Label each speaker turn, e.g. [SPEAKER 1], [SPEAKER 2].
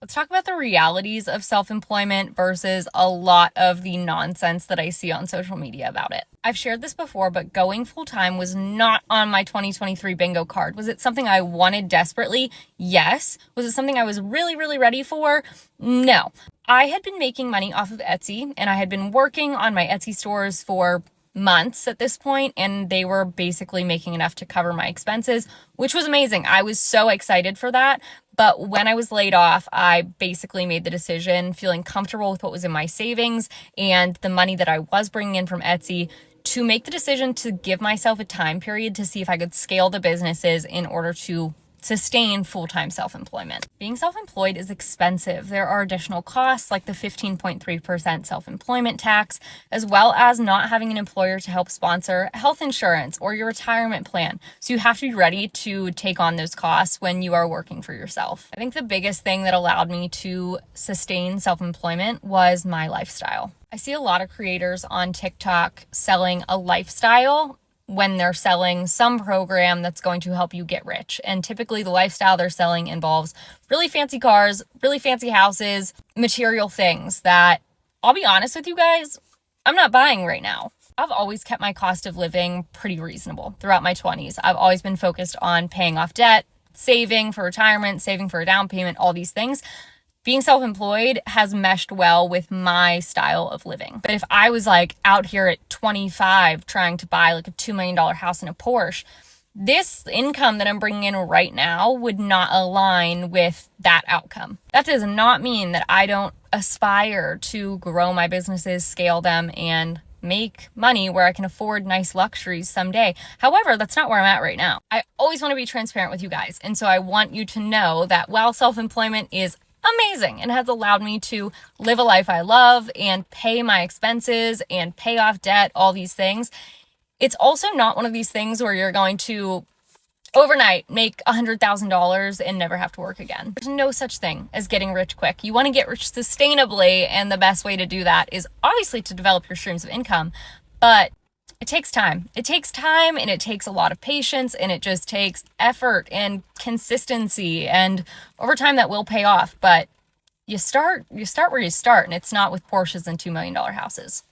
[SPEAKER 1] Let's talk about the realities of self-employment versus a lot of the nonsense that I see on social media about it. I've shared this before, but going full-time was not on my 2023 bingo card. Was it something I wanted desperately? Yes. Was it something I was really, really ready for? No. I had been making money off of Etsy, and I had been working on my Etsy stores for months at this point, and they were basically making enough to cover my expenses, which was amazing. I was so excited for that. But when I was laid off, I basically made the decision, feeling comfortable with what was in my savings and the money that I was bringing in from Etsy, to make the decision to give myself a time period to see if I could scale the businesses in order to sustain full-time self-employment. Being self-employed is expensive. There are additional costs like the 15.3% self-employment tax, as well as not having an employer to help sponsor health insurance or your retirement plan. So you have to be ready to take on those costs when you are working for yourself. I think the biggest thing that allowed me to sustain self-employment was my lifestyle. I see a lot of creators on TikTok selling a lifestyle when they're selling some program that's going to help you get rich. And typically the lifestyle they're selling involves really fancy cars, really fancy houses, material things that, I'll be honest with you guys, I'm not buying right now. I've always kept my cost of living pretty reasonable throughout my 20s. I've always been focused on paying off debt, saving for retirement, saving for a down payment, all these things. Being self-employed has meshed well with my style of living. But if I was like out here at 25 trying to buy like a $2 million house and a Porsche, this income that I'm bringing in right now would not align with that outcome. That does not mean that I don't aspire to grow my businesses, scale them, and make money where I can afford nice luxuries someday. However, that's not where I'm at right now. I always want to be transparent with you guys. And so I want you to know that while self-employment is amazing and has allowed me to live a life I love and pay my expenses and pay off debt, all these things, it's also not one of these things where you're going to overnight make $100,000 and never have to work again. There's no such thing as getting rich quick. You want to get rich sustainably, and the best way to do that is obviously to develop your streams of income, but it takes time. It takes time, and it takes a lot of patience, and it just takes effort and consistency, and over time that will pay off. But you start where you start, and it's not with Porsches and $2 million houses.